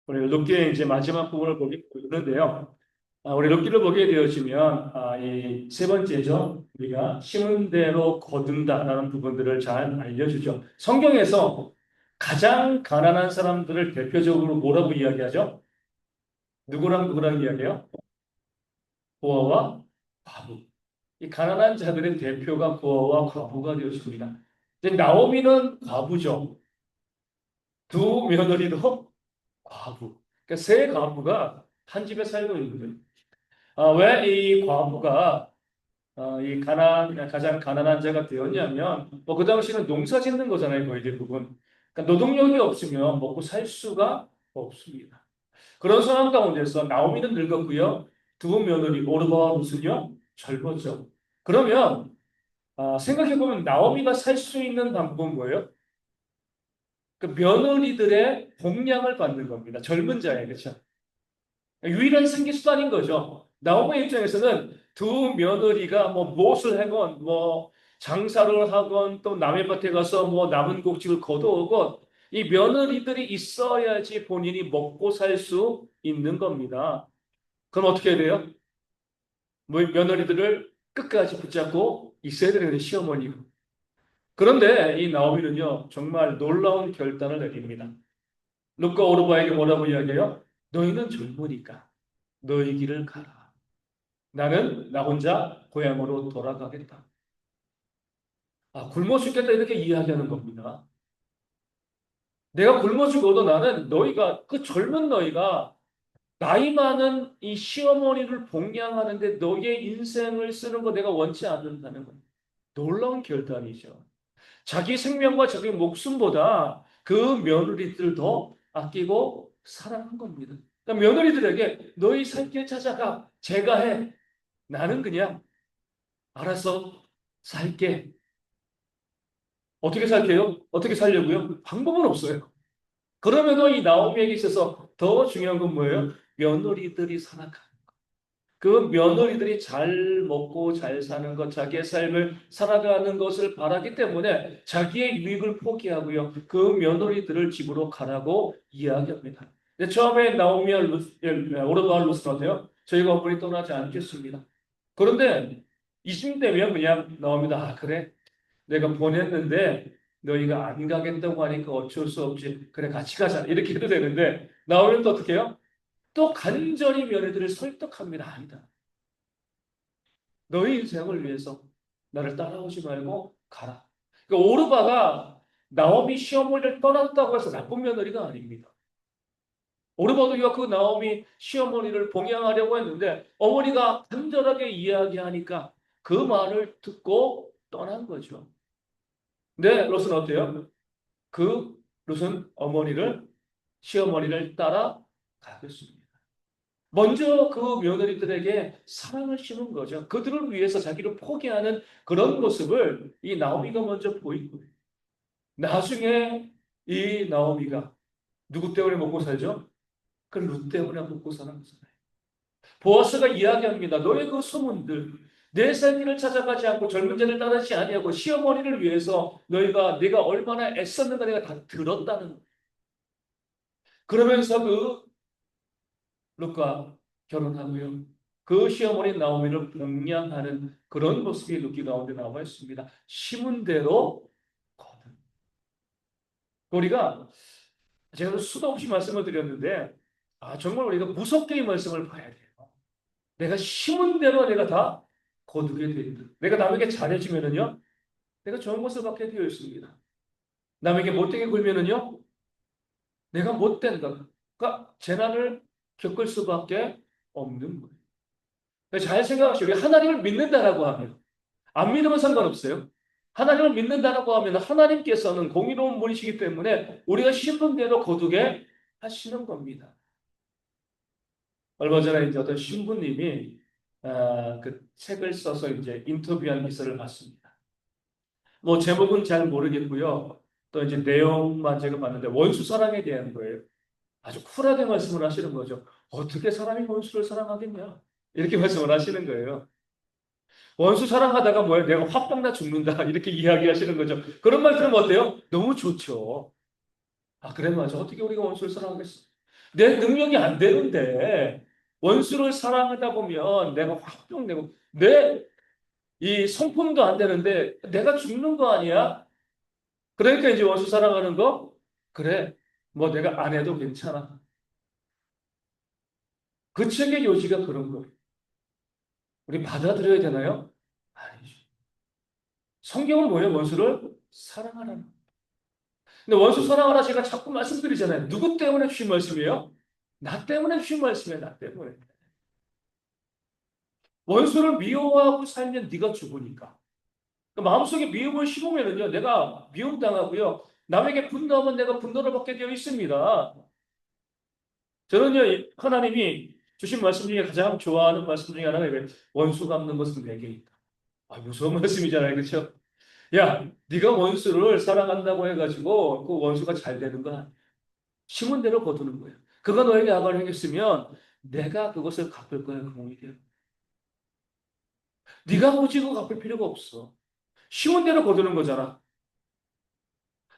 우리 룻기의 이제 마지막 부분을 보게 되는데요. 우리 룻기를 보게 되어지면 이 세 번째죠. 우리가 심은 대로 거둔다라는 부분들을 잘 알려주죠. 성경에서 가장 가난한 사람들을 대표적으로 뭐라고 이야기하죠? 누구랑 이야기해요? 부하와 과부. 이 가난한 자들의 대표가 부하와 과부가 되었습니다. 이제 나오미는 과부죠. 두 며느리도 과부. 그러니까 세 과부가 한 집에 살고 있는 거예요. 왜 이 과부가 이 가장 가난한 자가 되었냐면, 뭐 그 당시는 농사 짓는 거잖아요, 거의 대부분. 그러니까 노동력이 없으면 먹고 살 수가 없습니다. 그런 상황 가운데서 나오미는 늙었고요. 두 며느리 오르바와 루스는요 젊었죠. 그러면 생각해 보면 나오미가 살 수 있는 방법은 뭐예요? 그 며느리들의 공양을 받는 겁니다. 젊은 자에 그렇죠. 유일한 생계 수단인 거죠. 나오미 입장에서는 두 며느리가 뭐 무엇을 하건 뭐 장사를 하건 또 남의 밭에 가서 뭐 남은 곡식을 거두어건 이 며느리들이 있어야지 본인이 먹고 살 수 있는 겁니다. 그럼 어떻게 해야 돼요? 뭐 며느리들을 끝까지 붙잡고 있어야 되는 시어머니고. 그런데 이 나오미는요 정말 놀라운 결단을 내립니다. 룻과 오르바에게 뭐라고 이야기해요? 너희는 젊으니까 너희 길을 가라. 나는 나 혼자 고향으로 돌아가겠다. 굶어 죽겠다 이렇게 이야기하는 겁니다. 내가 굶어 죽어도 나는 너희가 그 젊은 너희가 나이 많은 이 시어머니를 봉양하는데 너희의 인생을 쓰는 거 내가 원치 않는다는 거예요. 놀라운 결단이죠. 자기 생명과 자기 목숨보다 그 며느리들 더 아끼고 사랑한 겁니다. 그러니까 며느리들에게 너희 살 길 찾아가. 제가 해. 나는 그냥 알아서 살게. 어떻게 살게요? 어떻게 살려고요? 방법은 없어요. 그럼에도 이 나오미에게 있어서 더 중요한 건 뭐예요? 며느리들이 살아가는 그 며느리들이 잘 먹고 잘 사는 것, 자기의 삶을 살아가는 것을 바라기 때문에 자기의 유익을 포기하고요. 그 며느리들을 집으로 가라고 이야기합니다. 근데 처음에 나오미와 오르바와 루스는 어때요? 저희가 어머니 떠나지 않겠습니다. 그런데 이쯤 되면 그냥 나옵니다. 그래. 내가 보냈는데 너희가 안 가겠다고 하니까 어쩔 수 없지. 그래, 같이 가자. 이렇게 해도 되는데 나오면 또 어떻게 해요? 또 간절히 며느리들을 설득합니다. 아니다. 너희 인생을 위해서 나를 따라오지 말고 가라. 그러니까 오르바가 나오미 시어머니를 떠났다고 해서 나쁜 며느리가 아닙니다. 오르바도 그 나오미 시어머니를 봉양하려고 했는데 어머니가 간절하게 이야기하니까 그 말을 듣고 떠난 거죠. 근데 롯은 어때요? 그 롯은 시어머니를 따라 가겠습니다. 먼저 그 며느리들에게 사랑을 심은 거죠. 그들을 위해서 자기를 포기하는 그런 모습을 이 나오미가 먼저 보인 거예요. 나중에 이 나오미가 누구 때문에 먹고 살죠? 그 룻 때문에 먹고 사는 거잖아요. 보아스가 이야기합니다. 너의 그 소문들, 내 살길을 찾아가지 않고 젊은 자를 따르지 아니하고 시어머니를 위해서 내가 얼마나 애썼는가 내가 다 들었다는 거예요. 그러면서 그 룻과 결혼하고요. 그 시어머니 나오미를 봉양하는 그런 모습이 룻기 가운데 나와 있습니다. 심은 대로 거둔. 우리가 제가 수도 없이 말씀을 드렸는데 정말 우리가 무섭게 이 말씀을 봐야 돼요. 내가 심은 대로 내가 다 거두게 된다. 내가 남에게 잘해주면은요, 내가 좋은 것을 받게 되어 있습니다. 남에게 못되게 굴면은요, 내가 못된다. 그러니까 재난을 겪을 수밖에 없는 거예요. 잘 생각하시오. 우리 하나님을 믿는다라고 하면, 안 믿으면 상관없어요. 하나님을 믿는다라고 하면 하나님께서는 공의로운 분이시기 때문에 우리가 심은 대로 거두게 하시는 겁니다. 얼마 전에 이제 어떤 신부님이 그 책을 써서 이제 인터뷰한 기사를 봤습니다. 뭐 제목은 잘 모르겠고요. 또 이제 내용만 제가 봤는데 원수 사랑에 대한 거예요. 아주 쿨하게 말씀을 하시는 거죠. 어떻게 사람이 원수를 사랑하겠냐? 이렇게 말씀을 하시는 거예요. 원수 사랑하다가 뭐야? 내가 화병나 죽는다. 이렇게 이야기하시는 거죠. 그런 말 들으면 어때요? 너무 좋죠. 그래, 맞아. 어떻게 우리가 원수를 사랑하겠어? 내 능력이 안 되는데 원수를 사랑하다 보면 내가 화병내고 내 이 성품도 안 되는데 내가 죽는 거 아니야? 그러니까 이제 원수 사랑하는 거? 그래. 뭐 내가 안 해도 괜찮아. 그 책의 요지가 그런 거예요. 우리 받아들여야 되나요? 아니죠. 성경은 뭐예요? 원수를 사랑하라는. 근데 원수 사랑하라 제가 자꾸 말씀드리잖아요. 누구 때문에 주신 말씀이에요? 나 때문에 주신 말씀이에요. 나 때문에. 원수를 미워하고 살면 네가 죽으니까. 그 마음속에 미움을 심으면요, 내가 미움당하고요. 남에게 분노하면 내가 분노를 받게 되어 있습니다. 저는요, 하나님이 주신 말씀 중에 가장 좋아하는 말씀 중에 하나가 왜 원수 갚는 것은 내게 있다. 아, 무서운 말씀이잖아요, 그렇죠? 야, 네가 원수를 사랑한다고 해가지고 그 원수가 잘 되는 거 아니야. 심은 대로 거두는 거야. 그가 너에게 악을 행했으면 내가 그것을 갚을 거야, 그 몸이 되어. 네가 굳이 그거 갚을 필요가 없어. 심은 대로 거두는 거잖아.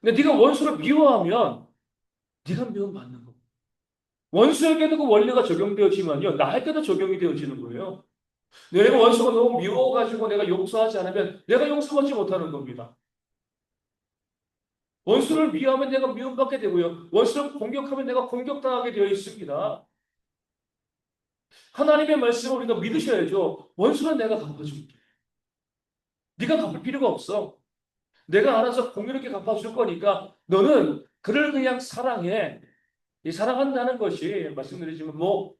근데 네가 원수를 미워하면 네가 미움받는 거. 원수에게도 그 원리가 적용되어지만요, 나에게도 적용이 되어지는 거예요. 내가 원수가 너무 미워가지고 내가 용서하지 않으면 내가 용서받지 못하는 겁니다. 원수를 미워하면 내가 미움받게 되고요. 원수를 공격하면 내가 공격당하게 되어 있습니다. 하나님의 말씀을 우리가 믿으셔야죠. 원수는 내가 갚아줄게. 네가 갚을 필요가 없어. 내가 알아서 공유롭게 갚아줄 거니까 너는 그를 그냥 사랑해. 이 사랑한다는 것이 말씀드리지만 뭐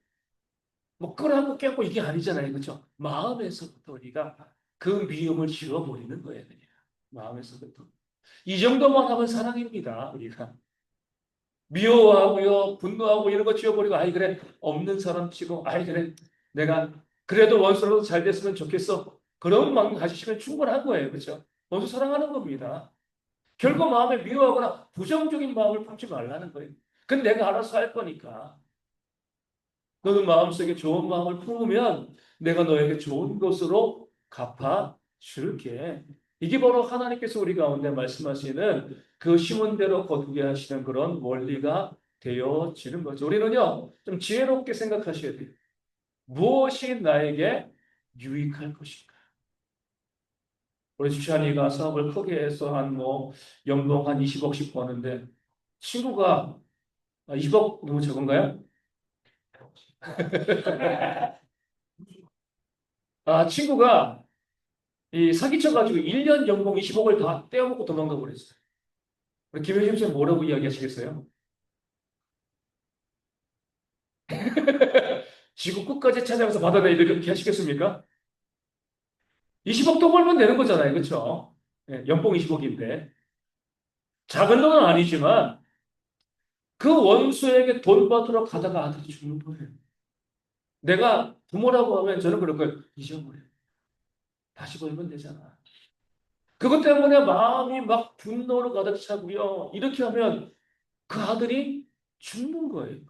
끌어안고 깨고 이게 아니잖아요. 그렇죠? 마음에서부터 우리가 그 미움을 지워버리는 거예요. 그냥. 마음에서부터. 이 정도만 하면 사랑입니다. 우리가. 미워하고요, 분노하고 이런 거 지워버리고, 아이, 그래. 없는 사람 치고, 아이, 그래. 내가 그래도 원수라도 잘 됐으면 좋겠어. 그런 마음 가지시면 충분한 거예요. 그렇죠? 원수 사랑하는 겁니다. 결국 마음에 미워하거나 부정적인 마음을 품지 말라는 거예요. 그건 내가 알아서 할 거니까. 너는 마음속에 좋은 마음을 품으면 내가 너에게 좋은 것으로 갚아 줄게. 이게 바로 하나님께서 우리 가운데 말씀하시는 그 심은 대로 거두게 하시는 그런 원리가 되어지는 거죠. 우리는요, 좀 지혜롭게 생각하셔야 돼요. 무엇이 나에게 유익할 것인가? 우리 주찬이가 사업을 크게 해서 연봉 한 20억씩 버는데 친구가 20억 너무 적은가요? 친구가 이 사기쳐가지고 1년 연봉 20억을 다 떼어먹고 도망가 버렸어요. 우리 김효심 씨는 뭐라고 이야기하시겠어요? 지구 끝까지 찾아가서 받아내 이렇게 하시겠습니까? 20억 더 벌면 되는 거잖아요. 그렇죠? 예, 연봉 20억인데. 작은 돈은 아니지만 그 원수에게 돈 받으러 가다가 아들이 죽는 거예요. 내가 부모라고 하면 저는 그럴 거예요. 잊어버려. 다시 벌면 되잖아. 그것 때문에 마음이 막 분노로 가득 차고요. 이렇게 하면 그 아들이 죽는 거예요.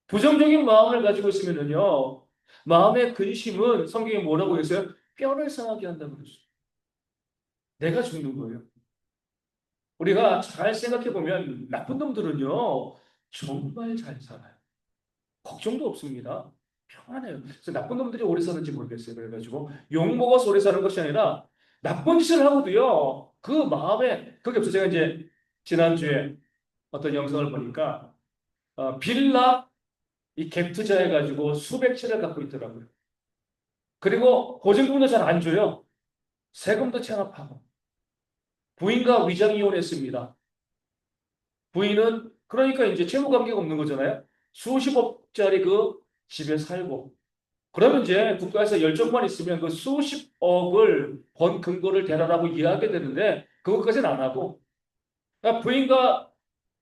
부정적인 마음을 가지고 있으면요, 마음의 근심은 성경에 뭐라고 했어요? 뼈를 상하게 한다고 그랬어요. 내가 죽는 거예요. 우리가 잘 생각해 보면 나쁜 놈들은요, 정말 잘 살아요. 걱정도 없습니다. 평안해요. 그래서 나쁜 놈들이 오래 사는지 모르겠어요. 그래가지고 욕 먹어서 오래 사는 것이 아니라 나쁜 짓을 하고도요, 그 마음에 그게 없어요. 제가 이제 지난주에 어떤 영상을 보니까 빌라 이 갭 투자해가지고 수백 채를 갖고 있더라고요. 그리고 보증금도 잘 안 줘요. 세금도 체납하고. 부인과 위장 이혼했습니다. 부인은 그러니까 이제 채무 관계가 없는 거잖아요. 수십억짜리 그 집에 살고. 그러면 이제 국가에서 열정만 있으면 그 수십억을 번 근거를 대라라고 이야기하게 되는데 그것까지는 안 하고. 그러니까 부인과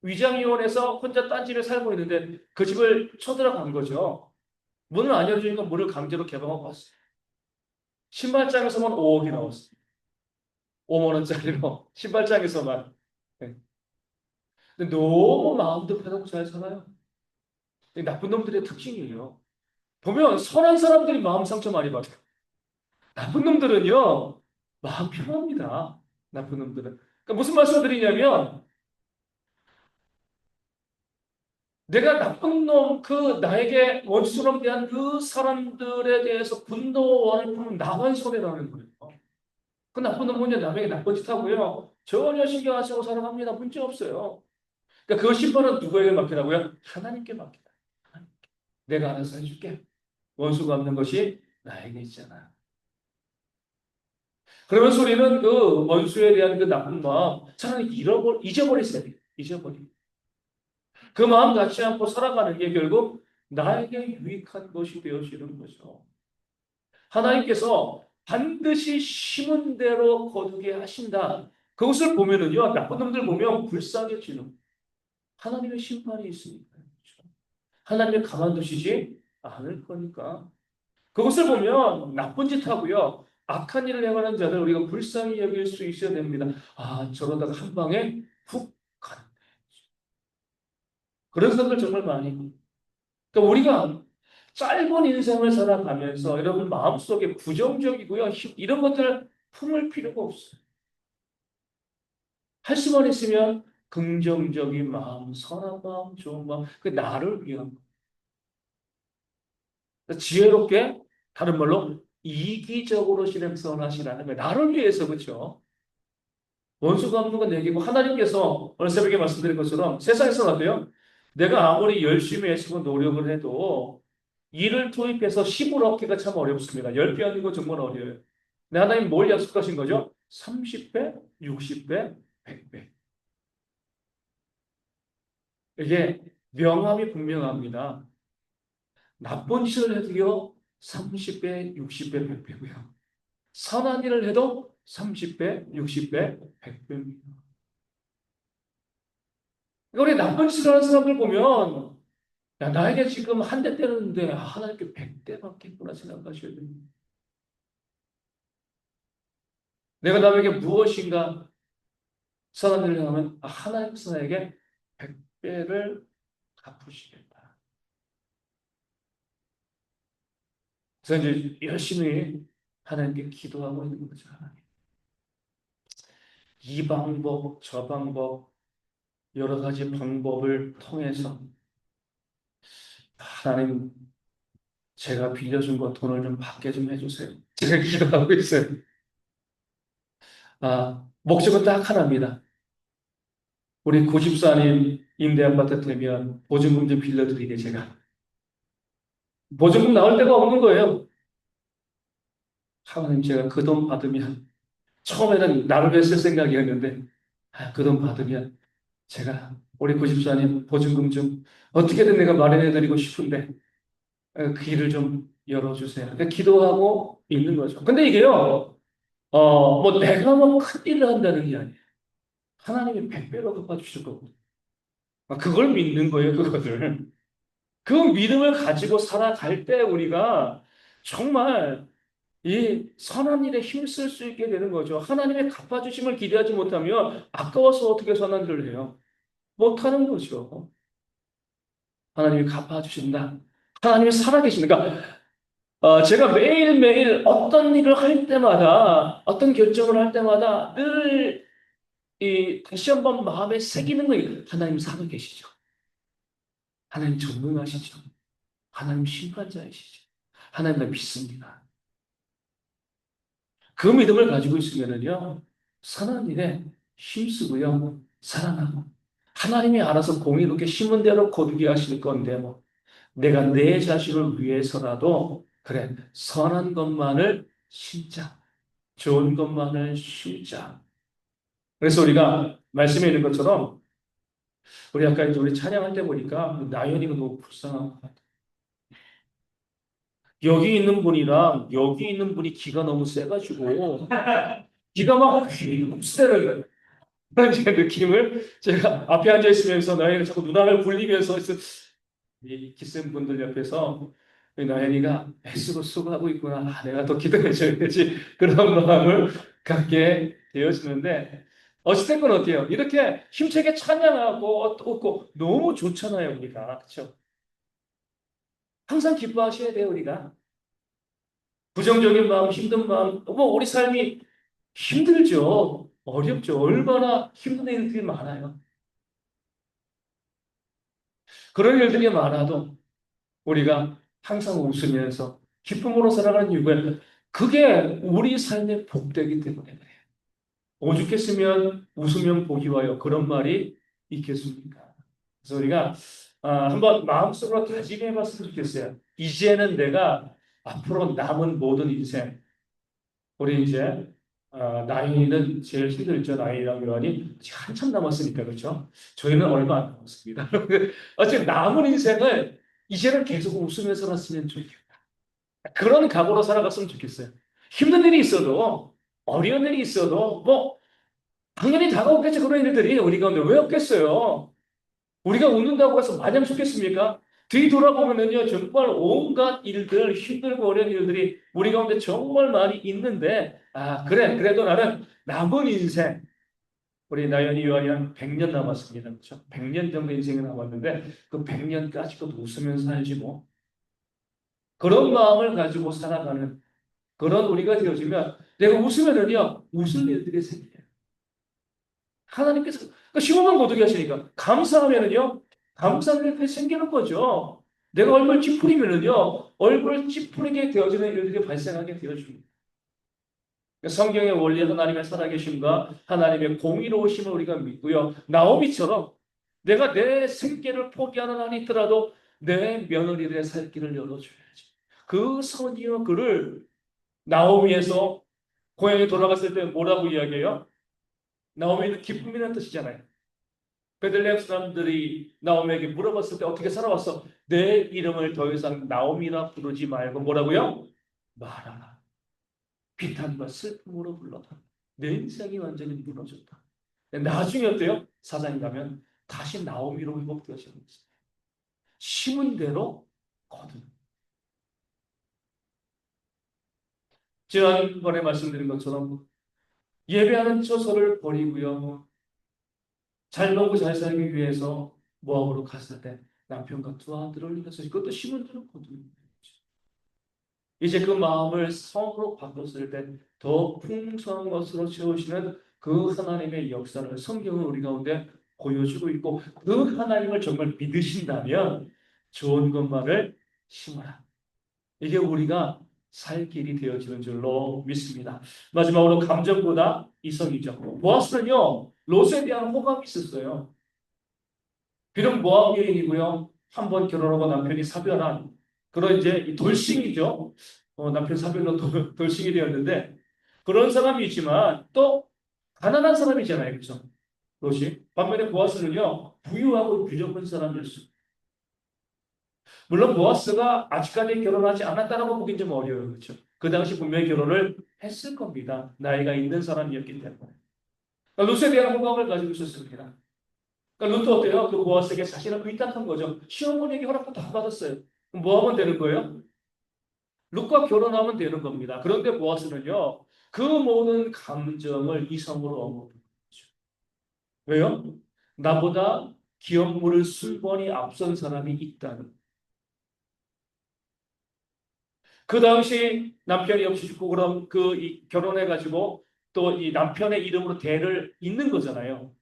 위장 이혼해서 혼자 딴 집에 살고 있는데 그 집을 쳐들어간 거죠. 문을 안 열어주니까 문을 강제로 개방하고 왔어요. 신발장에서만 5억이 나왔어요. 5만 원짜리로 신발장에서만. 네. 근데 너무 마음도 편하고 잘 살아요. 나쁜 놈들의 특징이에요. 보면 선한 사람들이 마음 상처 많이 받아요. 나쁜 놈들은요, 마음 편합니다. 나쁜 놈들은. 그러니까 무슨 말씀을 드리냐면 내가 나쁜 놈, 그 나에게 원수처럼 대한 그 사람들에 대해서 분노를 품은 나만 손해라는 거예요. 그 나쁜 놈은 남에게 나쁜 짓 하고요. 전혀 신경 안 쓰고 살아갑니다. 문제 없어요. 그러니까 그 심판은 누구에게 맡기라고요? 하나님께 맡기다. 내가 알아서 해줄게. 원수가 없는 것이 나에게 있잖아. 그러면서 우리는 그 원수에 대한 그 나쁜 마음 차라리 잊어버리세요. 잊어버리. 그 마음 갖지 않고 살아가는 게 결국 나에게 유익한 것이 되어지는 거죠. 하나님께서 반드시 심은 대로 거두게 하신다. 그것을 보면은요, 나쁜 놈들 보면 불쌍해지는 하나님의 심판이 있으니까요. 그렇죠? 하나님이 가만두시지 않을 거니까. 그것을 보면 나쁜 짓 하고요, 악한 일을 행하는 자들 우리가 불쌍히 여길 수 있어야 됩니다. 아, 저러다가 한 방에 훅 가는. 그런 사람들 정말 많이. 그러니까 우리가 짧은 인생을 살아가면서 여러분 마음속에 부정적이고요, 이런 것들을 품을 필요가 없어요. 할 수만 있으면 긍정적인 마음, 선한 마음, 좋은 마음, 그 나를 위한 거. 지혜롭게, 다른 말로 이기적으로 실행선하시라는 거예요. 나를 위해서, 그렇죠? 원수가 없는 건 내게고 하나님께서 오늘 새벽에 말씀드린 것처럼 세상에서 어때요? 내가 아무리 열심히 애쓰고 노력을 해도 일을 투입해서 10을 얻기가 참 어렵습니다. 10배 하는 거 정말 어려워요. 근데 하나님 뭘 약속하신 거죠? 30배, 60배, 100배. 이게 명함이 분명합니다. 나쁜 짓을 해도요, 30배, 60배, 100배고요. 선한 일을 해도 30배, 60배, 100배입니다. 우리 나쁜 짓을 하는 사람들 보면, 야, 나에게 지금 한 대 때렸는데, 하나님께 100대 받겠구나 생각하셔야 됩니다. 내가 남에게 무엇인가 선한 일을 하면, 하나님께서 나에게 100배를 갚으시겠다. 그래서 이제 열심히 하나님께 기도하고 있는 거죠. 이 방법, 저 방법, 여러 가지 방법을 통해서 하나님, 제가 빌려준 거 돈을 좀 받게 좀 해주세요. 제가 기도하고 있어요. 목적은 딱 하나입니다. 우리 94님 임대아파트 되면 보증금 좀 빌려드리게 제가. 보증금 나올 데가 없는 거예요. 하나님, 제가 그 돈 받으면, 처음에는 나를 위해 쓸 생각이었는데, 그 돈 받으면 제가 우리 94님 보증금 좀 어떻게든 내가 마련해드리고 싶은데, 그 길을 좀 열어주세요. 그러니까 기도하고 있는 거죠. 근데 이게요, 뭐 내가 뭐 큰 일을 한다는 게 아니에요. 하나님이 100배로 갚아주실 거고. 그걸 믿는 거예요, 그거를. 그 믿음을 가지고 살아갈 때 우리가 정말 이 선한 일에 힘쓸 수 있게 되는 거죠. 하나님의 갚아주심을 기대하지 못하면 아까워서 어떻게 선한 일을 해요? 못하는 거죠. 하나님이 갚아주신다. 하나님이 살아계신다. 그러니까 제가 매일매일 어떤 일을 할 때마다, 어떤 결정을 할 때마다 늘 다시 한번 마음에 새기는 거예요. 하나님 살아계시죠. 하나님 전능하시죠. 하나님 심판자이시죠. 하나님 나 믿습니다. 그 믿음을 가지고 있으면은요, 선한 일에 힘쓰고요, 살아나고, 하나님이 알아서 공의롭게 심은 대로 거두게 하실 건데, 뭐, 내가 내 자신을 위해서라도, 그래, 선한 것만을 심자. 좋은 것만을 심자. 그래서 우리가 말씀에 있는 것처럼, 우리 아까 이제 우리 찬양할 때 보니까, 나연이가 너무 불쌍한 것 같아요. 여기 있는 분이랑 여기 있는 분이 기가 너무 세가지고, 기가 막 흡수되는 그런 제 느낌을 제가 앞에 앉아 있으면서 나연이가 자꾸 눈알을 굴리면서 이 기센 분들 옆에서 나연이가 애쓰고 수고하고 있구나. 내가 더 기도해줘야지. 그런 마음을 갖게 되어지는데 어찌됐건 어때요? 이렇게 힘차게 찬양하고 얻고 너무 좋잖아요, 우리가. 그렇죠? 항상 기뻐하셔야 돼요, 우리가. 부정적인 마음, 힘든 마음, 뭐 우리 삶이 힘들죠. 어렵죠. 얼마나 힘든 일들이 많아요. 그런 일들이 많아도 우리가 항상 웃으면서 기쁨으로 살아가는 이유가 그게 우리 삶의 복되기 때문에 그래요. 오죽했으면 웃으면 복이 와요. 그런 말이 있겠습니까? 그래서 우리가 한번 마음속으로 다짐해 봤으면 좋겠어요. 이제는 내가 앞으로 남은 모든 인생, 우리 이제 나이는 제일 힘들죠. 나이랑 요한이 아직 한참 남았으니까 그렇죠. 저희는 얼마 안 남았습니다. 어쨌든 남은 인생을 이제는 계속 웃으면서 살았으면 좋겠어요. 그런 각오로 살아갔으면 좋겠어요. 힘든 일이 있어도 어려운 일이 있어도 뭐 당연히 다가오겠죠. 그런 일들이 우리 가운데 왜 없겠어요. 우리가 웃는다고 해서 마냥 좋겠습니까? 뒤돌아보면요, 정말 온갖 일들, 힘들고 어려운 일들이 우리 가운데 정말 많이 있는데, 그래, 그래도 나는 남은 인생, 우리 나연이 요한이 한 100년 남았습니다. 그렇죠? 100년 정도 인생이 남았는데, 그 100년까지도 웃으면서 살지 뭐. 그런 마음을 가지고 살아가는 그런 우리가 되어지면, 내가 웃으면은요, 웃을 일들이 생겨요. 하나님께서 그러니까 시험을 거두게 하시니까 감사하면은요 감사할 일이 생기는 거죠. 내가 얼굴 찌푸리면은요 얼굴 찌푸리게 되어지는 일들이 발생하게 되어줍니다. 그러니까 성경의 원리 하나님의 살아계심과 하나님의 공의로우심을 우리가 믿고요. 나오미처럼 내가 내 생계를 포기하는 한이 있더라도 내 며느리의 살 길을 열어줘야지. 그 선의와 그를 나오미에서 고향에 돌아갔을 때 뭐라고 이야기해요? 나오미는 기쁨이라는 뜻이잖아요. 베들레헴 사람들이 나오미에게 물어봤을 때 어떻게 살아왔어? 내 이름을 더 이상 나오미라 부르지 말고 뭐라고요? 말하라. 비탄과 슬픔으로 불러라. 내 인생이 완전히 무너졌다. 나중에 어때요? 사장이 가면 다시 나오미로 회복되어지는 거예요. 심은 대로 거둔. 지난번에 말씀드린 것처럼 예배하는 처소를 버리고요. 잘 먹고 잘 살기 위해서 모압으로 갔을 때 남편과 두 아들을 잃었어요. 그것도 심은 대로 거둔. 이제 그 마음을 성으로 바꿨을 때 더 풍성한 것으로 채우시는 그 하나님의 역사를 성경은 우리 가운데 보여주고 있고 그 하나님을 정말 믿으신다면 좋은 것만을 심어라. 이게 우리가 살 길이 되어지는 줄로 믿습니다. 마지막으로 감정보다 이성이죠. 보아스는요 롯에 대한 호감이 있었어요. 비록 모압 여인이고요. 한 번 결혼하고 남편이 사별한 그런 이제 돌싱이죠. 남편 사별로 돌싱이 되었는데 그런 사람이지만 또 가난한 사람이잖아요. 그렇죠? 롯이. 반면에 보아스는요. 부유하고 유력한 사람이었어요. 물론 보아스가 아직까지 결혼하지 않았다라고 보긴 좀 어려워요. 그렇죠? 그 당시 분명히 결혼을 했을 겁니다. 나이가 있는 사람이었기 때문에. 그러니까 롯에 대한 호감을 가지고 있었습니다. 그러니까 롯도 어때요? 그 보아스에게 자신을 의탁한 거죠. 시어머니에게 허락도 다 받았어요. 그럼 뭐 하면 되는 거예요? 롯과 결혼하면 되는 겁니다. 그런데 보아스는요, 그 모든 감정을 이성으로 얻는 거죠. 왜요? 나보다 기업 물을 술번이 앞선 사람이 있다는. 그 당시 남편이 없이 죽고 그럼 결혼해가지고 또 이 남편의 이름으로 대를 잇는 거잖아요.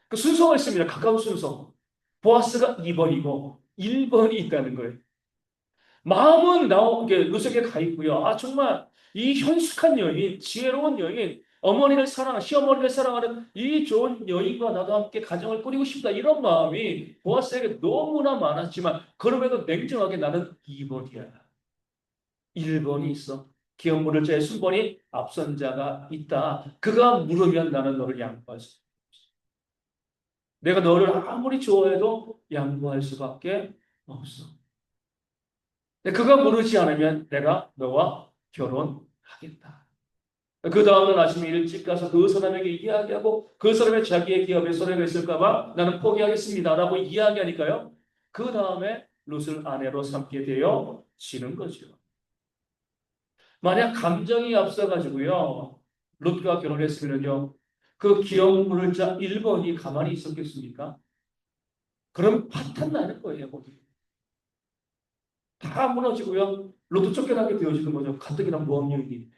그 순서가 있습니다. 가까운 순서. 보아스가 2번이고 1번이 있다는 거예요. 마음은 나오게 롯에게 가 있고요. 정말 이 현숙한 여인, 지혜로운 여인, 어머니를 사랑하는, 시어머니를 사랑하는 이 좋은 여인과 나도 함께 가정을 꾸리고 싶다. 이런 마음이 보아스에게 너무나 많았지만 그럼에도 냉정하게 나는 2번이야. 1번이 있어. 기업 물을 자의 순번이 앞선 자가 있다. 그가 물으면 나는 너를 양보할 수. 내가 너를 아무리 좋아해도 양보할 수밖에 없어. 근데 그가 물으지 않으면 내가 너와 결혼하겠다. 그 다음날 아침에 일찍 가서 그 사람에게 이야기하고 그 사람의 자기의 기업에 손해가 있을까봐 나는 포기하겠습니다. 라고 이야기하니까요. 그 다음에 롯을 아내로 삼게 되어지는 거죠. 만약 감정이 앞서가지고요. 롯과 결혼했으면요. 그 기업 물자 1번이 가만히 있었겠습니까? 그럼 파탄 나는 거예요. 거기. 다 무너지고요. 롯도 쫓겨나게 되어지는 거죠. 가뜩이나 모함령이.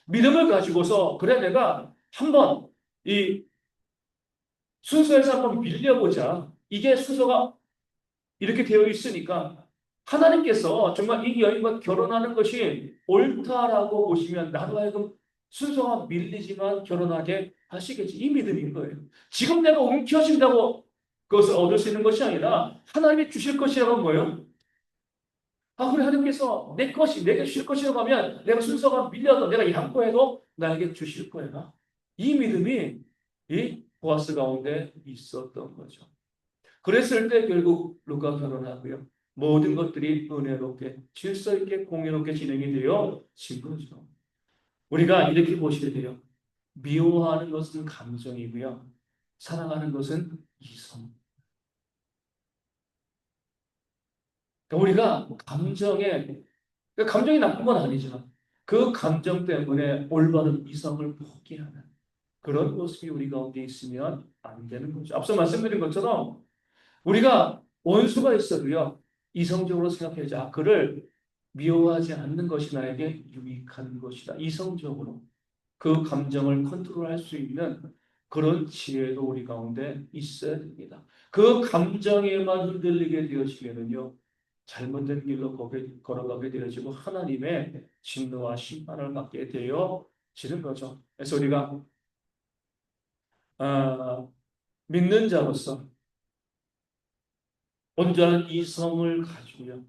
믿음을 가지고서 그래 내가 한번 이 순서에서 한번 밀려보자. 이게 순서가 이렇게 되어 있으니까 하나님께서 정말 이 여인과 결혼하는 것이 옳다라고 보시면 나도 하여금 순서가 밀리지만 결혼하게 하시겠지. 이 믿음인 거예요. 지금 내가 움켜쥔다고 그것을 얻을 수 있는 것이 아니라 하나님이 주실 것이라고 뭐예요? 아, 그래, 하나님께서 내 것이 내게 주실 것이라고 하면 내가 순서가 밀려도 내가 양보해도 나에게 주실 거야. 이 믿음이 이 보아스 가운데 있었던 거죠. 그랬을 때 결국 루카 결혼하고요. 모든 것들이 은혜롭게 질서 있게 공의롭게 진행이 되어 진 거죠. 우리가 이렇게 보셔야 돼요. 미워하는 것은 감정이고요. 사랑하는 것은 이성. 그러니까 우리가 감정이 나쁜 건 아니지만 그 감정 때문에 올바른 이성을 포기하는 그런 모습이 우리 가운데 있으면 안 되는 거죠. 앞서 말씀드린 것처럼 우리가 원수가 있어도요, 이성적으로 생각해야지. 아, 그를 미워하지 않는 것이 나에게 유익한 것이다. 이성적으로 그 감정을 컨트롤할 수 있는 그런 지혜도 우리 가운데 있어야 됩니다. 그 감정에만 흔들리게 되어지면은요, 잘못된 길로 걸어가게 되어지고 하나님의 진노와 심판을 받게 되어지는 거죠. 그래서 우리가 믿는 자로서 온전한 이성을 가지고요.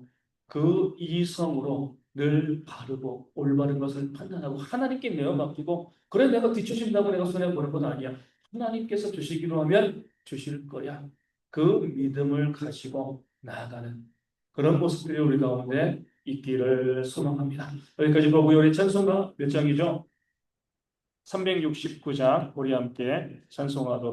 그 이성으로 늘 바르고 올바른 것을 판단하고 하나님께 내어 맡기고 그래 내가 뒤처진다고 내가 손해보는 건 아니야. 하나님께서 주시기로 하면 주실 거야. 그 믿음을 가지고 나아가는 그런 모습들이 우리 가운데 있기를 소망합니다. 여기까지 보고요. 우리 찬송가 몇 장이죠? 369장 우리 함께 찬송하도록